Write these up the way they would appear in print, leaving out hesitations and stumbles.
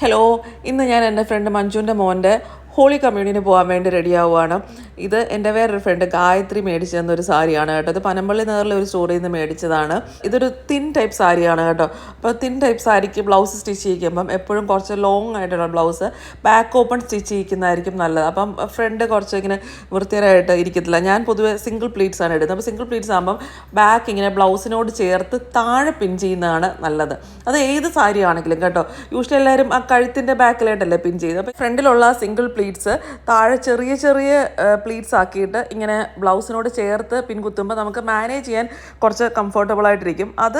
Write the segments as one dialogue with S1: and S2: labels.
S1: Hello, ഇന്ന് ഞാൻ എൻ്റെ ഫ്രണ്ട് മഞ്ജുവിൻ്റെ മോൻ്റെ ഹോളി കമ്മ്യൂണിന് പോകാൻ വേണ്ടി റെഡിയാവുകയാണ്. ഇത് എൻ്റെ വേറൊരു ഫ്രണ്ട് ഗായത്രി മേടിച്ചു തന്നൊരു സാരിയാണ് കേട്ടോ. ഇത് പനമ്പള്ളി നേറിലെ ഒരു സ്റ്റോറിൽ നിന്ന് മേടിച്ചതാണ്. ഇതൊരു തിൻ ടൈപ്പ് സാരിയാണ് കേട്ടോ. അപ്പോൾ തിൻ ടൈപ്പ് സാരിക്ക് ബ്ലൗസ് സ്റ്റിച്ച് ചെയ്യിക്കുമ്പം എപ്പോഴും കുറച്ച് ലോങ് ആയിട്ടുള്ള ബ്ലൗസ് ബാക്ക് ഓപ്പൺ സ്റ്റിച്ച് ചെയ്യിക്കുന്നതായിരിക്കും നല്ലത്. അപ്പം ഫ്രണ്ട് കുറച്ച് ഇങ്ങനെ വൃത്തിയായിട്ട് ഇരിക്കത്തില്ല. ഞാൻ പൊതുവെ സിംഗിൾ പ്ലീറ്റ്സ് ആണ് ഇടുന്നത്. അപ്പോൾ സിംഗിൾ പ്ലീറ്റ്സ് ആകുമ്പം ബാക്ക് ഇങ്ങനെ ബ്ലൗസിനോട് ചേർത്ത് താഴെ പിൻ ചെയ്യുന്നതാണ് നല്ലത്. അത് ഏത് സാരി ആണെങ്കിലും കേട്ടോ. യൂഷ്വലി എല്ലാവരും ആ കഴുത്തിൻ്റെ ബാക്കിലായിട്ടല്ലേ പിൻ ചെയ്യുന്നത്. അപ്പോൾ ഫ്രണ്ടിലുള്ള സിംഗിൾ പ്ലീറ്റ്സ് താഴെ ചെറിയ ചെറിയ പ്ലീറ്റ്സ് ആക്കിയിട്ട് ഇങ്ങനെ ബ്ലൗസിനോട് ചേർത്ത് പിൻ കുത്തുമ്പോൾ നമുക്ക് മാനേജ് ചെയ്യാൻ കുറച്ച് കംഫർട്ടബിൾ ആയിട്ടിരിക്കും. അത്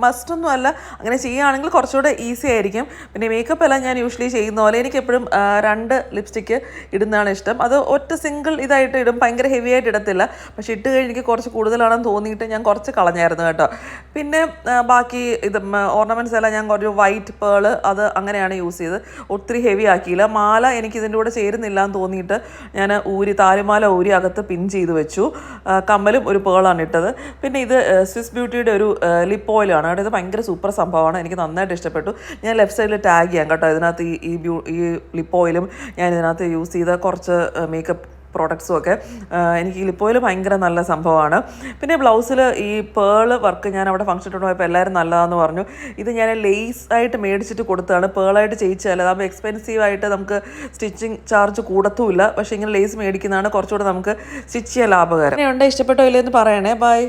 S1: മസ്റ്റൊന്നും അല്ല, അങ്ങനെ ചെയ്യുകയാണെങ്കിൽ കുറച്ചുകൂടെ ഈസി ആയിരിക്കും. പിന്നെ മേക്കപ്പ് എല്ലാം ഞാൻ യൂഷ്വലി ചെയ്യുന്ന പോലെ എനിക്കെപ്പോഴും 2 ലിപ്സ്റ്റിക്ക് ഇടുന്നതാണ് ഇഷ്ടം. അത് ഒറ്റ സിംഗിൾ ഇതായിട്ട് ഇടും, ഭയങ്കര ഹെവി ആയിട്ട് ഇടത്തില്ല. പക്ഷേ ഇട്ട് കഴിഞ്ഞ് എനിക്ക് കുറച്ച് കൂടുതലാണെന്ന് തോന്നിയിട്ട് ഞാൻ കുറച്ച് കളഞ്ഞായിരുന്നു കേട്ടോ. പിന്നെ ബാക്കി ഇത് ഓർണമെൻറ്റ്സ് എല്ലാം ഞാൻ ഒരു വൈറ്റ് പേൾ അത് അങ്ങനെയാണ് യൂസ് ചെയ്ത്, ഒത്തിരി ഹെവി ആക്കിയില്ല. മാല എനിക്ക് ഇതിൻ്റെ കൂടെ ചേരുന്നില്ല എന്ന് തോന്നിയിട്ട് ഞാൻ താലിമാല ഊരി അകത്ത് പിൻ ചെയ്ത് വെച്ചു. കമ്മലും ഒരു പേളാണ് ഇട്ടത്. പിന്നെ ഇത് സ്വിസ് ബ്യൂട്ടിയുടെ ഒരു ലിപ്പ് ഓയിലാണ് കേട്ടോ. ഇത് ഭയങ്കര സൂപ്പർ സംഭവമാണ്, എനിക്ക് നന്നായിട്ട് ഇഷ്ടപ്പെട്ടു. ഞാൻ ലെഫ്റ്റ് സൈഡിൽ ടാഗ് ചെയ്യാം കേട്ടോ. ഇതിനകത്ത് ഈ ലിപ്പ് ഓയിലും ഞാൻ ഇതിനകത്ത് യൂസ് ചെയ്ത കുറച്ച് മേക്കപ്പ് പ്രോഡക്ട്സും ഒക്കെ. എനിക്ക് ഈ ലിപ്പ് ഓയിൽ ഭയങ്കര നല്ല സംഭവമാണ്. പിന്നെ ബ്ലൗസിൽ ഈ പേള് വർക്ക് ഞാൻ അവിടെ ഫംഗ്ഷൻ ഇട്ട് പോയപ്പോൾ എല്ലാവരും നല്ലതാണെന്ന് പറഞ്ഞു. ഇത് ഞാൻ ലേസ് ആയിട്ട് മേടിച്ചിട്ട് കൊടുത്തതാണ്, പേളായിട്ട് ചെയ്യിച്ചതല്ല. അതാകുമ്പോൾ എക്സ്പെൻസീവായിട്ട് നമുക്ക് സ്റ്റിച്ചിങ് ചാർജ് കൂടത്തുമില്ല. പക്ഷേ ഇങ്ങനെ ലേസ് മേടിക്കുന്നതാണ് കുറച്ചുകൂടെ നമുക്ക് സ്റ്റിച്ച് ചെയ്യാൻ ലാഭകരം. ഉണ്ട്, ഇഷ്ടപ്പെട്ടോ ഇല്ലെന്ന് പറയണേ. ബൈ.